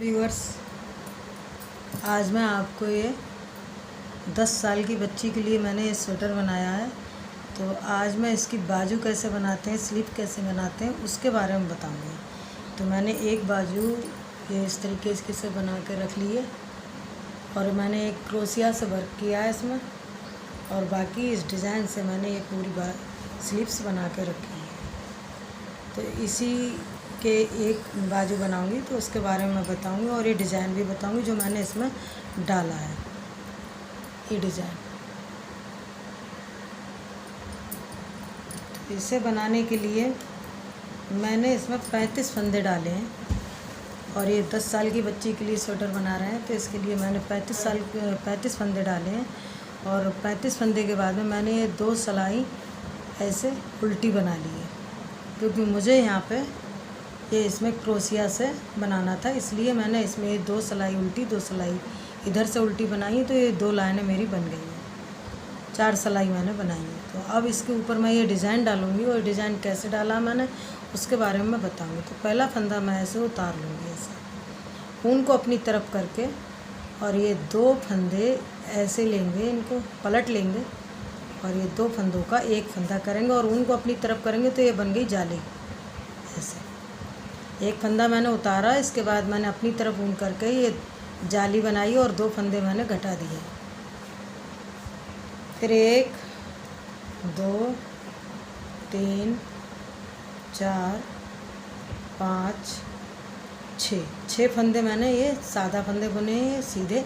Viewers, आज मैं आपको ये 10 साल की बच्ची के लिए मैंने ये स्वेटर बनाया है। तो आज मैं इसकी बाजू कैसे बनाते हैं, स्लीव कैसे बनाते हैं, उसके बारे में बताऊंगी। तो मैंने एक बाजू ये इस तरीके से बना के रख ली है और मैंने एक क्रोशिया से वर्क किया है इसमें, और बाकी इस डिज़ाइन से मैंने ये पूरी स्लीव्स बना के रखी है। तो इसी के एक बाजू बनाऊंगी तो उसके बारे में मैं बताऊंगी और ये डिज़ाइन भी बताऊंगी जो मैंने इसमें डाला है, ये डिज़ाइन। तो इसे बनाने के लिए मैंने इसमें 35 फंदे डाले हैं और ये 10 साल की बच्ची के लिए स्वेटर बना रहे हैं, तो इसके लिए मैंने 35 फंदे डाले हैं। और 35 फंदे के बाद में मैंने ये 2 सिलाई ऐसे उल्टी बना ली है, क्योंकि मुझे यहाँ पे ये इसमें क्रोशिया से बनाना था, इसलिए मैंने इसमें ये 2 सिलाई उल्टी, 2 सिलाई इधर से उल्टी बनाई है। तो ये 2 लाइनें मेरी बन गई हैं, 4 सिलाई मैंने बनाई है। तो अब इसके ऊपर मैं ये डिज़ाइन डालूँगी और डिज़ाइन कैसे डाला मैंने उसके बारे में मैं बताऊँगी। तो पहला फंदा मैं ऐसे उतार लूँगी, ऐसे ऊन को अपनी तरफ करके, और ये 2 फंदे ऐसे लेंगे, इनको पलट लेंगे और ये 2 फंदों का एक फंदा करेंगे और ऊन को अपनी तरफ करेंगे। तो ये बन गई जाली। ऐसे एक फंदा मैंने उतारा, इसके बाद मैंने अपनी तरफ ऊन करके ये जाली बनाई और 2 फंदे मैंने घटा दिए। फिर 1 2 3 4 5 6 फंदे मैंने ये सादा फंदे बुने हैं सीधे।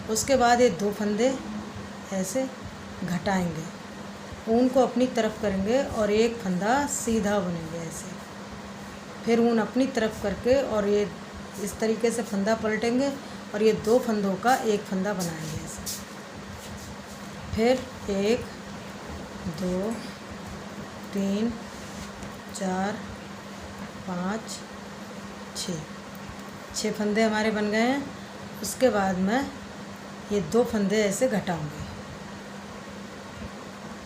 उसके बाद ये 2 फंदे ऐसे घटाएंगे, ऊन को अपनी तरफ करेंगे और एक फंदा सीधा बुनेंगे ऐसे। फिर ऊन अपनी तरफ करके और ये इस तरीके से फंदा पलटेंगे और ये 2 फंदों का एक फंदा बनाएंगे ऐसे। फिर 1 2 3 4 5 6 फंदे हमारे बन गए हैं। उसके बाद मैं ये 2 फंदे ऐसे घटाऊंगी,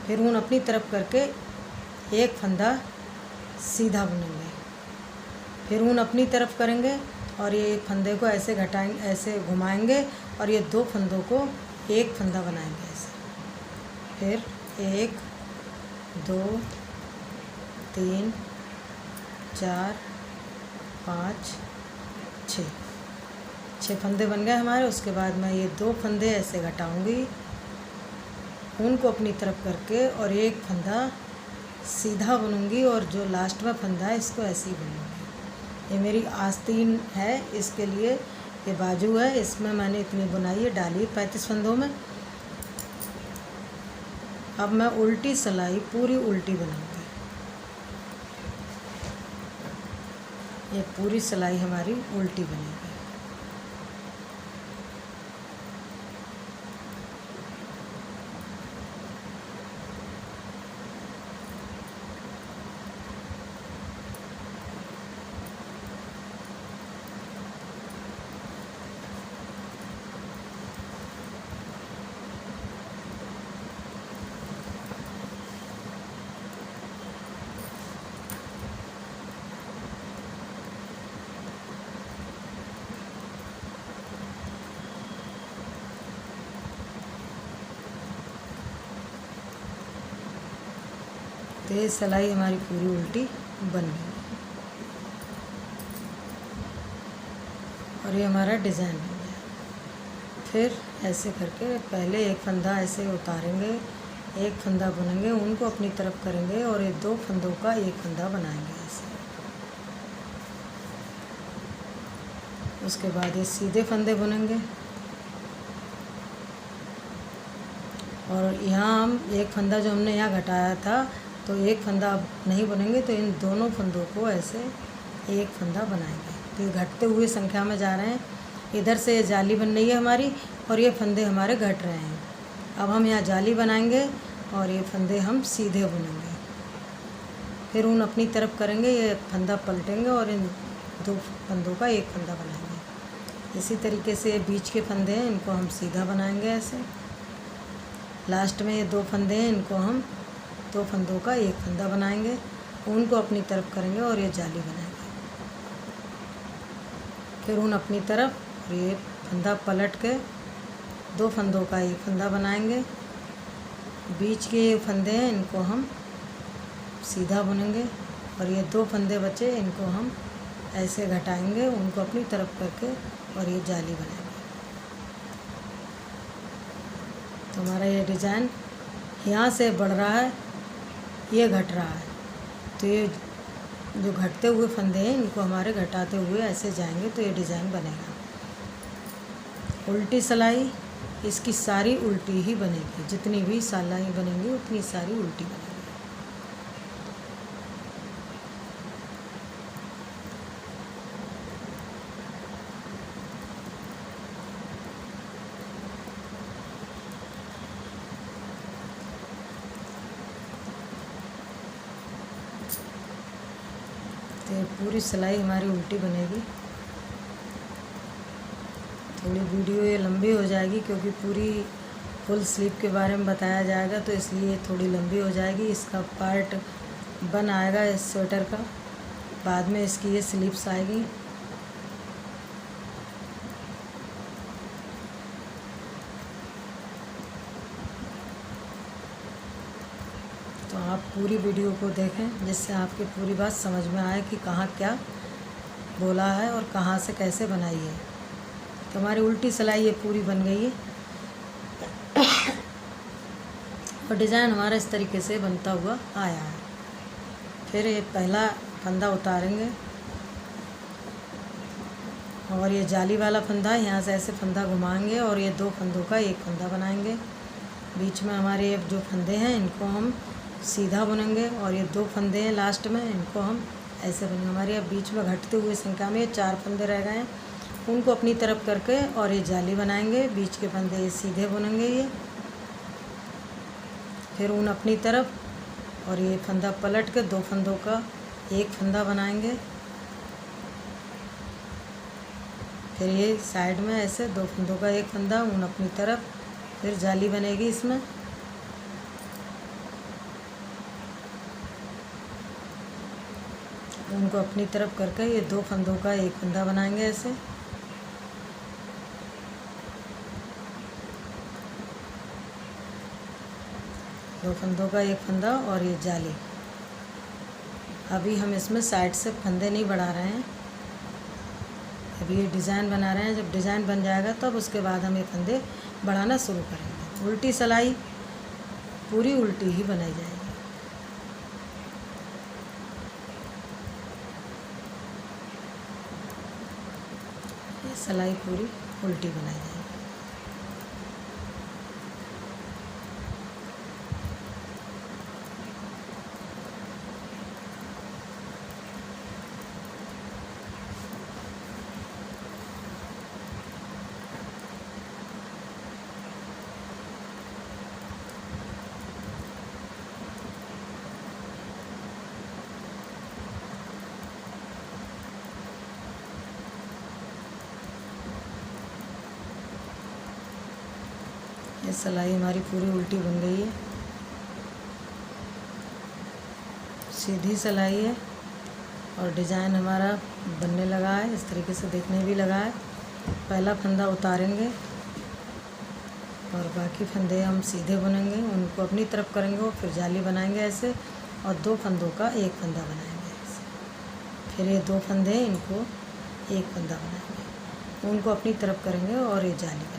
फिर ऊन अपनी तरफ करके एक फंदा सीधा बुनेंगे, फिर ऊन अपनी तरफ करेंगे और ये एक फंदे को ऐसे घटाएंगे, ऐसे घुमाएंगे और ये 2 फंदों को एक फंदा बनाएंगे ऐसे। फिर 1 2 3 4 5 6 फंदे बन गए हमारे। उसके बाद मैं ये 2 फंदे ऐसे घटाऊंगी, ऊन को अपनी तरफ करके और एक फंदा सीधा बुनूंगी और जो लास्ट में फंदा है इसको ऐसे ही बुनूंगी। ये मेरी आस्तीन है, इसके लिए ये बाजू है, इसमें मैंने इतनी बुनाई है डाली 35 फंदों में। अब मैं उल्टी सिलाई पूरी उल्टी बनाऊंगी। ये पूरी सिलाई हमारी उल्टी बनेगी। तो ये सिलाई हमारी पूरी उल्टी बन गई और ये हमारा डिज़ाइन बन गया। फिर ऐसे करके पहले एक फंदा ऐसे उतारेंगे, एक फंदा बुनेंगे, उनको अपनी तरफ करेंगे और ये 2 फंदों का एक फंदा बनाएंगे ऐसे। उसके बाद ये सीधे फंदे बुनेंगे और यहाँ हम एक फंदा जो हमने यहाँ घटाया था, तो एक फंदा अब नहीं बुनेंगे, तो इन दोनों फंदों को ऐसे एक फंदा बनाएंगे। तो ये घटते हुए संख्या में जा रहे हैं, इधर से ये जाली बन रही है हमारी और ये फंदे हमारे घट रहे हैं। अब हम यहाँ जाली बनाएंगे और ये फंदे हम सीधे बुनेंगे, फिर ऊन अपनी तरफ करेंगे, ये फंदा पलटेंगे और इन 2 फंदों का एक फंदा बनाएंगे। इसी तरीके से ये बीच के फंदे हैं, इनको हम सीधा बनाएंगे ऐसे। लास्ट में ये 2 फंदे हैं, इनको हम 2 फंदों का एक फंदा बनाएंगे, ऊन को अपनी तरफ करेंगे और ये जाली बनाएंगे। फिर ऊन अपनी तरफ, और ये फंदा पलट के 2 फंदों का एक फंदा बनाएंगे। बीच के ये फंदे हैं इनको हम सीधा बुनेंगे, और ये 2 फंदे बचे इनको हम ऐसे घटाएंगे, उनको अपनी तरफ करके और ये जाली बनाएंगे। तो हमारा ये डिज़ाइन यहाँ से बढ़ रहा है, ये घट रहा है, तो ये जो घटते हुए फंदे हैं इनको हमारे घटाते हुए ऐसे जाएंगे, तो ये डिज़ाइन बनेगा। उल्टी सिलाई, इसकी सारी उल्टी ही बनेगी, जितनी भी सिलाई बनेंगी उतनी सारी उल्टी बनेगी। तो पूरी सिलाई हमारी उल्टी बनेगी। थोड़ी वीडियो ये लंबी हो जाएगी क्योंकि पूरी फुल स्लीव के बारे में बताया जाएगा, तो इसलिए थोड़ी लंबी हो जाएगी। इसका पार्ट 1 आएगा इस स्वेटर का, बाद में इसकी ये स्लीव्स आएगी। तो आप पूरी वीडियो को देखें जिससे आपकी पूरी बात समझ में आए कि कहाँ क्या बोला है और कहाँ से कैसे बनाई है। तो हमारी उल्टी सिलाई ये पूरी बन गई है, और डिज़ाइन हमारा इस तरीके से बनता हुआ आया है। फिर ये पहला फंदा उतारेंगे, और ये जाली वाला फंदा यहाँ से ऐसे फंदा घुमाएंगे, और ये 2 फंदों का एक फंदा बनाएंगे। बीच में हमारे जो फंदे हैं इनको हम सीधा बुनेंगे, और ये 2 फंदे हैं लास्ट में, इनको हम ऐसे बुनेंगे। हमारे अब बीच में घटते हुए संख्या में 4 फंदे रह गए हैं, उनको अपनी तरफ करके और ये जाली बनाएंगे। बीच के फंदे ये सीधे बुनेंगे ये, फिर ऊन अपनी तरफ, और ये फंदा पलट के 2 फंदों का एक फंदा बनाएंगे। फिर ये साइड में ऐसे 2 फंदों का एक फंदा, ऊन अपनी तरफ, फिर जाली बनेगी इसमें। उनको अपनी तरफ करके ये 2 फंदों का एक फंदा बनाएंगे ऐसे। दो फंदों का एक फंदा और ये जाली। अभी हम इसमें साइड से फंदे नहीं बढ़ा रहे हैं, अभी ये डिज़ाइन बना रहे हैं। जब डिज़ाइन बन जाएगा तब उसके बाद हम ये फंदे बढ़ाना शुरू करेंगे। उल्टी सिलाई पूरी उल्टी ही बनाई जाएगी। ये सिलाई पूरी उल्टी बनाई जाएगी। ये सिलाई हमारी पूरी उल्टी बन गई है। सीधी सिलाई है और डिज़ाइन हमारा बनने लगा है, इस तरीके से देखने भी लगा है। पहला फंदा उतारेंगे और बाकी फंदे हम सीधे बुनेंगे, उनको अपनी तरफ करेंगे और फिर जाली बनाएंगे ऐसे, और 2 फंदों का एक फंदा बनाएंगे ऐसे। फिर ये 2 फंदे हैं, इनको एक फंदा बनाएंगे, उनको अपनी तरफ करेंगे और ये जाली बनाएंगे।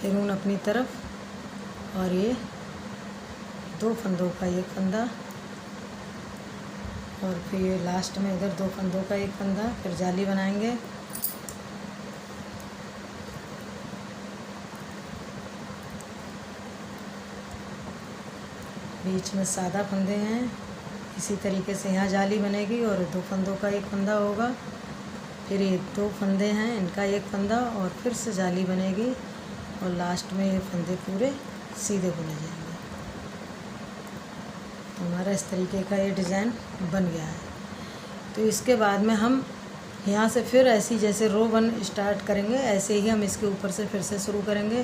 फिर ऊन अपनी तरफ और ये 2 फंदों का एक फंदा, और फिर ये लास्ट में इधर 2 फंदों का एक फंदा, फिर जाली बनाएंगे। बीच में सादा फंदे हैं, इसी तरीके से यहाँ जाली बनेगी और 2 फंदों का एक फंदा होगा। फिर ये 2 फंदे हैं, इनका एक फंदा, और फिर से जाली बनेगी, और लास्ट में ये फंदे पूरे सीधे बुने जाएंगे। तो हमारा इस तरीके का ये डिज़ाइन बन गया है। तो इसके बाद में हम यहाँ से फिर ऐसी जैसे रो 1 स्टार्ट करेंगे, ऐसे ही हम इसके ऊपर से फिर से शुरू करेंगे।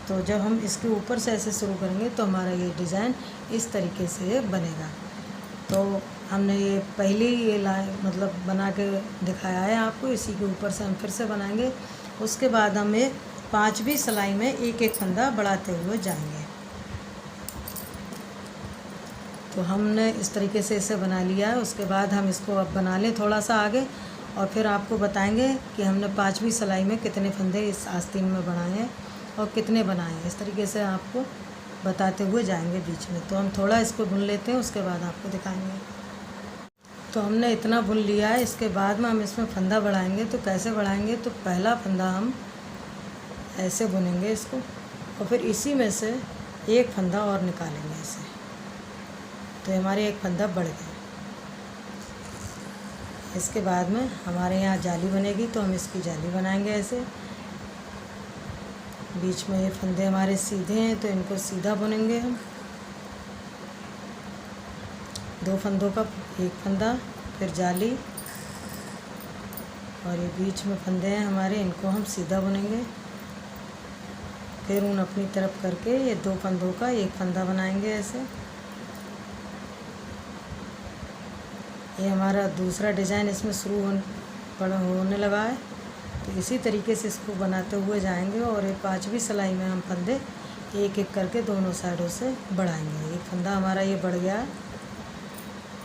तो जब हम इसके ऊपर से ऐसे शुरू करेंगे तो हमारा ये डिज़ाइन इस तरीके से बनेगा। तो हमने ये पहले ये मतलब बना के दिखाया है आपको, इसी के ऊपर से हम फिर से बनाएंगे। उसके बाद हम ये 5वीं सिलाई में एक एक फंदा बढ़ाते हुए जाएंगे। तो हमने इस तरीके से इसे बना लिया है। उसके बाद हम इसको अब बना लें थोड़ा सा आगे, और फिर आपको बताएंगे कि हमने 5वीं सिलाई में कितने फंदे इस आस्तीन में बनाए हैं और कितने बनाए हैं। इस तरीके से आपको बताते हुए जाएंगे बीच में। तो हम थोड़ा इसको बुन लेते हैं, उसके बाद आपको दिखाएंगे। तो हमने इतना बुन लिया है। इसके बाद में हम इसमें फंदा बढ़ाएंगे। तो कैसे बढ़ाएंगे, तो पहला फंदा हम ऐसे बुनेंगे इसको, और फिर इसी में से एक फंदा और निकालेंगे ऐसे। तो हमारे एक फंदा बढ़ गया। इसके बाद में हमारे यहाँ जाली बनेगी, तो हम इसकी जाली बनाएंगे ऐसे। बीच में ये फंदे हमारे सीधे हैं तो इनको सीधा बुनेंगे हम। 2 फंदों का एक फंदा, फिर जाली, और ये बीच में फंदे हैं हमारे, इनको हम सीधा बुनेंगे। फिर ऊन अपनी तरफ करके ये 2 फंदों का एक फंदा बनाएंगे ऐसे। ये हमारा दूसरा डिज़ाइन इसमें शुरू होने लगा है। तो इसी तरीके से इसको बनाते हुए जाएंगे, और ये 5वीं सिलाई में हम फंदे एक एक करके दोनों साइडों से बढ़ाएंगे। एक फंदा हमारा ये बढ़ गया है,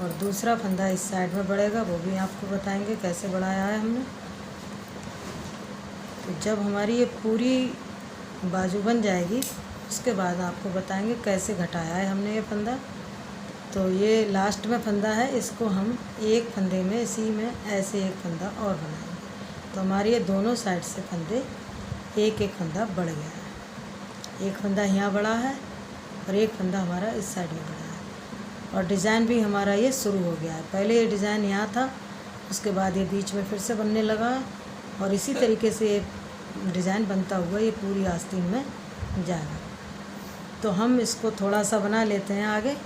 और दूसरा फंदा इस साइड में बढ़ेगा, वो भी आपको बताएंगे कैसे बढ़ाया है हमने। तो जब हमारी ये पूरी बाजू बन जाएगी, उसके बाद आपको बताएंगे कैसे घटाया है हमने ये फंदा। तो ये लास्ट में फंदा है, इसको हम एक फंदे में इसी में ऐसे एक फंदा और बनाएंगे। तो हमारे ये दोनों साइड से फंदे एक एक फंदा बढ़ गया है। एक फंदा यहाँ बढ़ा है और एक फंदा हमारा इस साइड में बढ़ा है, और डिज़ाइन भी हमारा ये शुरू हो गया है। पहले ये डिज़ाइन यहाँ था, उसके बाद ये बीच में फिर से बनने लगा, और इसी तरीके से ये डिज़ाइन बनता हुआ ये पूरी आस्तीन में जाएगा। तो हम इसको थोड़ा सा बना लेते हैं आगे,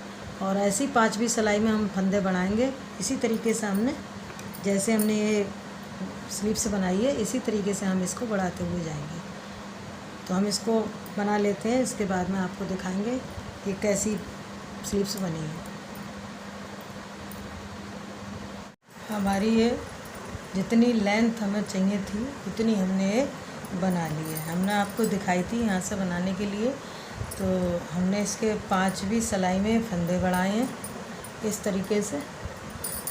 और ऐसी 5वीं सिलाई में हम फंदे बनाएंगे। इसी तरीके से हमने जैसे हमने ये स्लीव्स बनाई है, इसी तरीके से हम इसको बढ़ाते हुए जाएंगे। तो हम इसको बना लेते हैं, इसके बाद में आपको दिखाएंगे कि कैसी स्लीव्स बनी है। हमारी ये जितनी लेंथ हमें चाहिए थी उतनी हमने ये बना ली है। हमने आपको दिखाई थी यहाँ से बनाने के लिए। तो हमने इसके 5वीं सिलाई में फंदे बढ़ाए हैं इस तरीके से।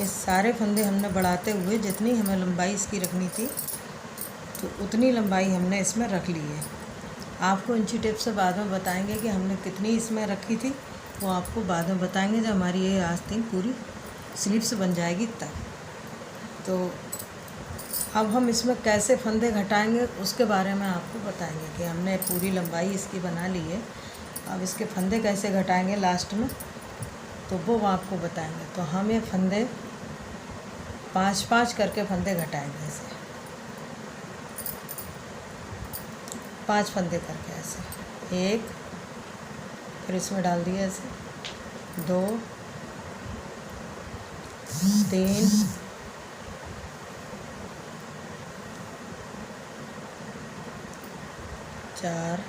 इस सारे फंदे हमने बढ़ाते हुए जितनी हमें लंबाई इसकी रखनी थी, तो उतनी लंबाई हमने इसमें रख ली है। आपको इंची टेप से बाद में बताएंगे कि हमने कितनी इसमें रखी थी, वो आपको बाद में बताएंगे जब हमारी ये आस्तीन पूरी स्लीव्स बन जाएगी तब। तो अब हम इसमें कैसे फंदे घटाएंगे उसके बारे में आपको बताएंगे कि हमने पूरी लंबाई इसकी बना ली है। अब इसके फंदे कैसे घटाएंगे लास्ट में, तो वो आपको बताएंगे। तो हम ये फंदे 5-5 करके फंदे घटाएंगे ऐसे, 5 फंदे करके ऐसे। 1, फिर इसमें डाल दिया ऐसे, 2, 3, 4,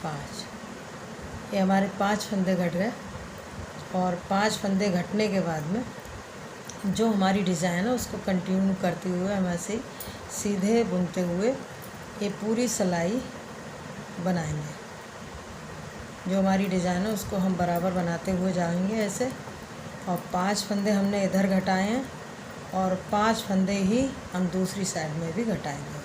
5। ये हमारे 5 फंदे घट गए। और 5 फंदे घटने के बाद में जो हमारी डिज़ाइन है उसको कंटिन्यू करते हुए हम ऐसे सीधे बुनते हुए ये पूरी सिलाई बनाएंगे। जो हमारी डिज़ाइन है उसको हम बराबर बनाते हुए जाएंगे ऐसे। और 5 फंदे हमने इधर घटाए हैं, और 5 फंदे ही हम दूसरी साइड में भी घटाएंगे।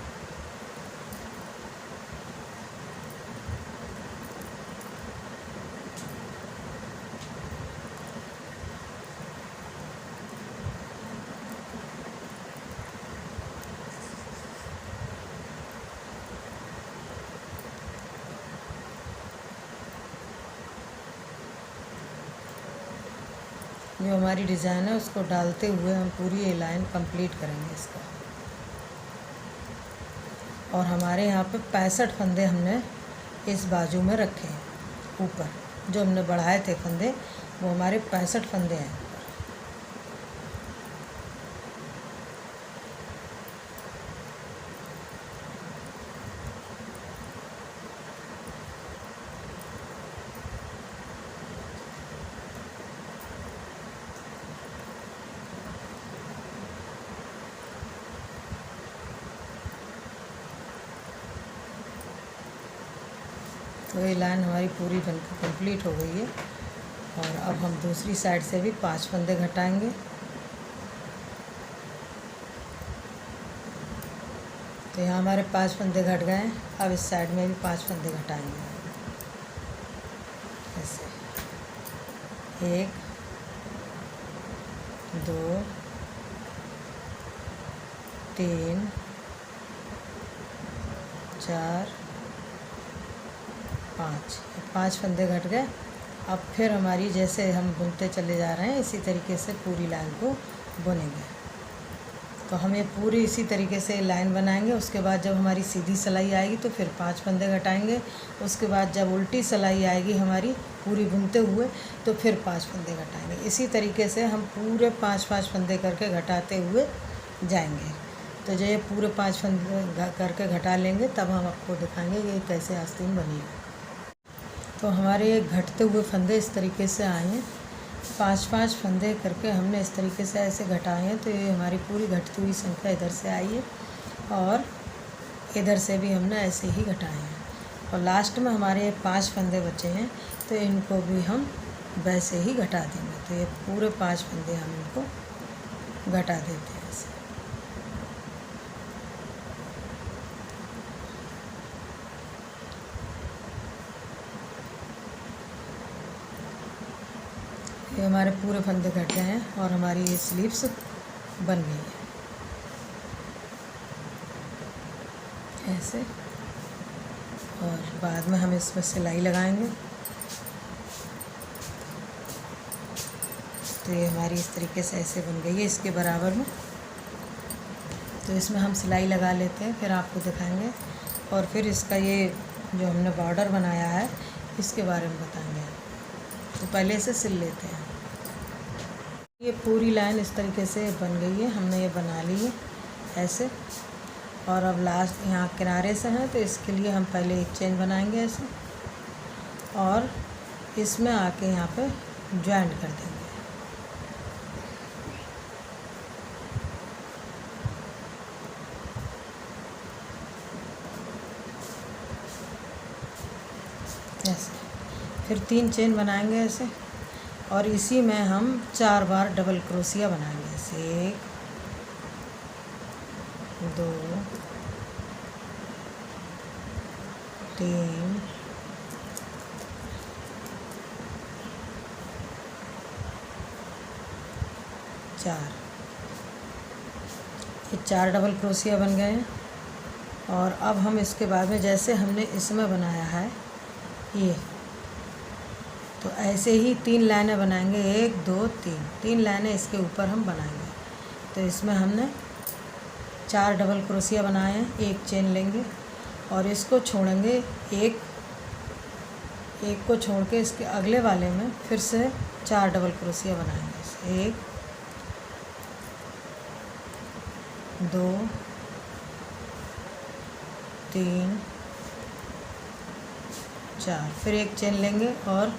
जो हमारी डिज़ाइन है उसको डालते हुए हम पूरी ये लाइन कंप्लीट करेंगे इसका। और हमारे यहाँ पे 65 फंदे हमने इस बाजू में रखे हैं। ऊपर जो हमने बढ़ाए थे फंदे, वो हमारे 65 फंदे हैं। तो ये लाइन हमारी पूरी बनकर कंप्लीट हो गई है। और अब हम दूसरी साइड से भी 5 फंदे घटाएंगे। तो यहाँ हमारे 5 फंदे घट गए हैं। अब इस साइड में भी 5 फंदे घटाएंगे ऐसे। 1 2 3 4 5 फंदे घट गए। अब फिर हमारी जैसे हम बुनते चले जा रहे हैं इसी तरीके से पूरी लाइन को बुनेंगे। तो हम ये पूरी इसी तरीके से लाइन बनाएंगे। उसके बाद जब हमारी सीधी सिलाई आएगी तो फिर 5 फंदे घटाएंगे। उसके बाद जब उल्टी सिलाई आएगी हमारी पूरी बुनते हुए तो फिर 5 फंदे घटाएंगे। इसी तरीके से हम पूरे 5-5 फंदे करके घटाते हुए जाएंगे। तो जब ये पूरे 5 फंदे करके घटा लेंगे तब हम आपको दिखाएंगे कि कैसे आस्तीन बनी है। तो हमारे ये घटते हुए फंदे इस तरीके से आए हैं। 5-5 फंदे करके हमने इस तरीके से ऐसे घटाए हैं। तो ये हमारी पूरी घटती हुई संख्या इधर से आई है और इधर से भी हमने ऐसे ही घटाए हैं। और लास्ट में हमारे 5 फंदे बचे हैं तो इनको भी हम वैसे ही घटा देंगे। तो ये पूरे 5 फंदे हम इनको घटा देते हैं ऐसे। ये हमारे पूरे फंदे घट गए हैं और हमारी ये स्लीव्स बन गई है ऐसे। और बाद में हम इसमें सिलाई लगाएंगे। तो ये हमारी इस तरीके से ऐसे बन गई है इसके बराबर में। तो इसमें हम सिलाई लगा लेते हैं फिर आपको दिखाएंगे। और फिर इसका ये जो हमने बॉर्डर बनाया है इसके बारे में बताएंगे। तो पहले से सिल लेते हैं। ये पूरी लाइन इस तरीके से बन गई है। हमने ये बना ली है ऐसे। और अब लास्ट यहाँ किनारे से हैं तो इसके लिए हम पहले एक चेन बनाएंगे ऐसे और इसमें आके यहाँ पे ज्वाइंट कर देंगे। ऐसे फिर 3 चेन बनाएंगे ऐसे। और इसी में हम 4 बार डबल क्रोशिया बनाएंगे ऐसे। 1 2 3 4। ये 4 डबल क्रोशिया बन गए हैं। और अब हम इसके बाद में जैसे हमने इसमें बनाया है ये, तो ऐसे ही 3 लाइनें बनाएंगे। 1 2 3 लाइनें इसके ऊपर हम बनाएंगे। तो इसमें हमने 4 डबल क्रोशिया बनाए हैं। एक चेन लेंगे और इसको छोड़ेंगे। एक को छोड़ के इसके अगले वाले में फिर से 4 डबल क्रोशिया बनाएंगे। 1 2 3 4। फिर एक चेन लेंगे और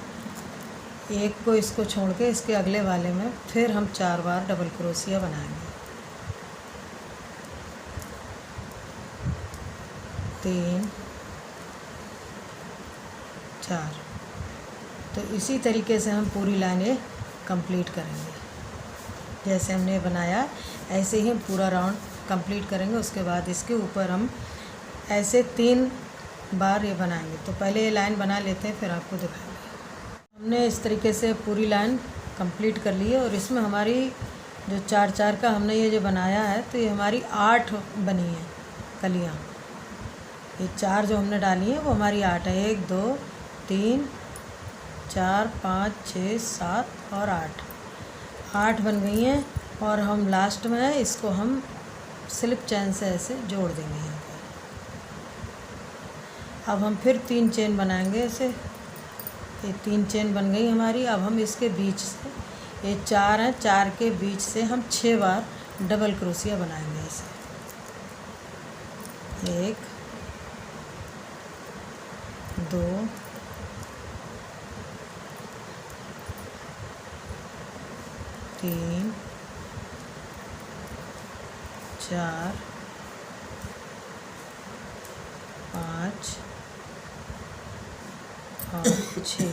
एक को इसको छोड़ के इसके अगले वाले में फिर हम 4 बार डबल क्रोशिया बनाएंगे। 3 4। तो इसी तरीके से हम पूरी लाइन कंप्लीट करेंगे। जैसे हमने बनाया ऐसे ही पूरा राउंड कंप्लीट करेंगे। उसके बाद इसके ऊपर हम ऐसे 3 बार ये बनाएंगे। तो पहले ये लाइन बना लेते हैं फिर आपको दिखाएंगे। हमने इस तरीके से पूरी लाइन कंप्लीट कर ली है। और इसमें हमारी जो 4-4 का हमने ये जो बनाया है तो ये हमारी 8 बनी है कलियाँ। ये 4 जो हमने डाली हैं वो हमारी 8 है। 1 2 3 4 5 6 7 और 8 बन गई हैं। और हम लास्ट में इसको हम स्लिप चेन से ऐसे जोड़ देंगे यहाँ पे। अब हम फिर 3 चेन बनाएंगे ऐसे। ये 3 चेन बन गई हमारी। अब हम इसके बीच से, ये 4 हैं, 4 के बीच से हम 6 बार डबल क्रोशिया बनाएंगे ऐसे। 1 2 3 4 5 और 6।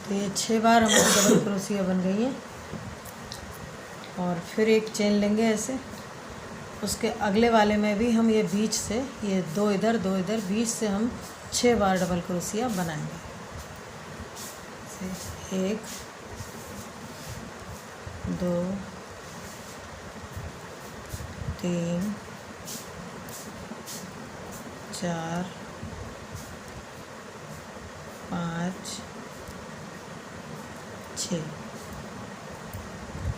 तो ये 6 बार हमारी डबल क्रोशिया बन गई है। और फिर एक चेन लेंगे ऐसे, उसके अगले वाले में भी हम ये बीच से, ये 2 इधर 2 इधर, बीच से हम 6 बार डबल क्रोशिया बनाएंगे। 1 2 3 4 5 6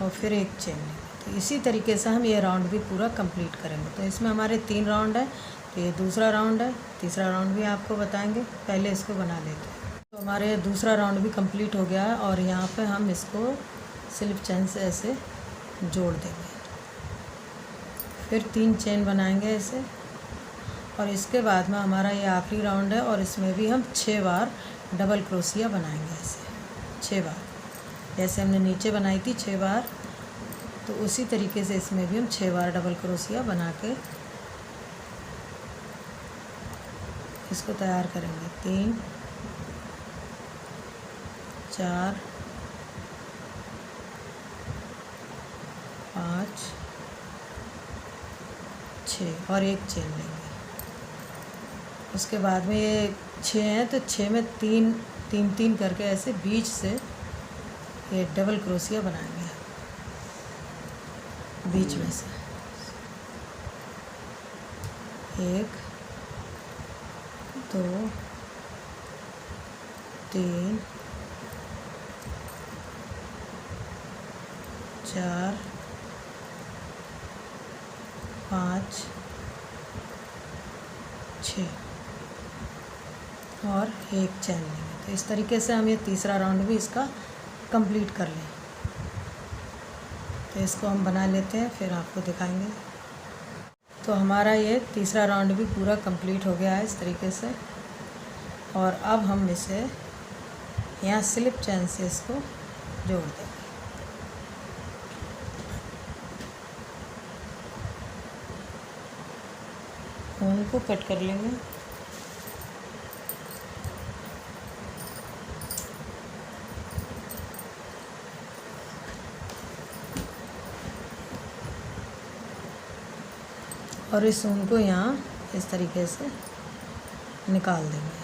और फिर एक चेन लेंगे। तो इसी तरीके से हम ये राउंड भी पूरा कंप्लीट करेंगे। तो इसमें हमारे 3 राउंड है, तो ये दूसरा राउंड है, तीसरा राउंड भी आपको बताएंगे, पहले इसको बना लेते हैं। तो हमारे दूसरा राउंड भी कंप्लीट हो गया है और यहाँ पे हम इसको स्लिप चेन से ऐसे जोड़ देंगे। फिर 3 चेन बनाएंगे ऐसे, और इसके बाद में हमारा ये आखिरी राउंड है और इसमें भी हम 6 बार डबल क्रोशिया बनाएंगे ऐसे 6 बार। जैसे हमने नीचे बनाई थी 6 बार, तो उसी तरीके से इसमें भी हम 6 बार डबल क्रोशिया बना के इसको तैयार करेंगे। 3 4 5 6 और एक चेन लेंगे। उसके बाद में ये 6 हैं, तो 6 में 3 3 3 करके ऐसे बीच से ये डबल क्रोशिया बनाएंगे बीच में से। 1 2 3 4 5 6 और एक चेन लेंगे। तो इस तरीके से हम ये तीसरा राउंड भी इसका कंप्लीट कर लें। तो इसको हम बना लेते हैं, फिर आपको दिखाएंगे। तो हमारा ये तीसरा राउंड भी पूरा कंप्लीट हो गया है इस तरीके से। और अब हम इसे यहाँ स्लिप चेन से इसको जोड़ देंगे। ऊन को कट कर लेंगे। और इस ऊन को यहाँ इस तरीके से निकाल देंगे।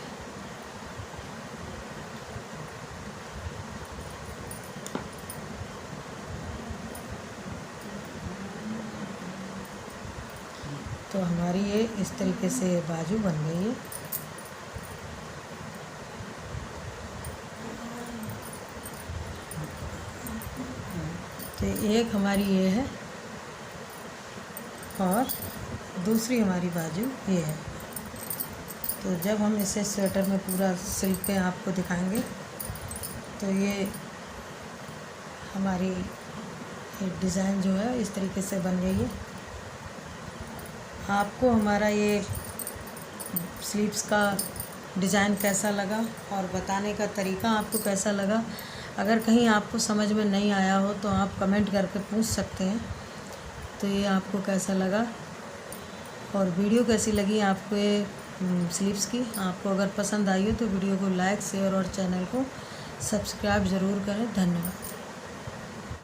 तो हमारी ये इस तरीके से बाजू बन गई है। तो एक हमारी ये है और दूसरी हमारी बाजू ये है। तो जब हम इसे स्वेटर में पूरा सिल के आपको दिखाएंगे, तो ये हमारी डिज़ाइन जो है इस तरीके से बन गई है। आपको हमारा ये स्लीव्स का डिज़ाइन कैसा लगा और बताने का तरीका आपको कैसा लगा? अगर कहीं आपको समझ में नहीं आया हो तो आप कमेंट करके पूछ सकते हैं। तो ये आपको कैसा लगा और वीडियो कैसी लगी आपको ये स्लीव्स की? आपको अगर पसंद आई हो तो वीडियो को लाइक, शेयर और चैनल को सब्सक्राइब ज़रूर करें। धन्यवाद।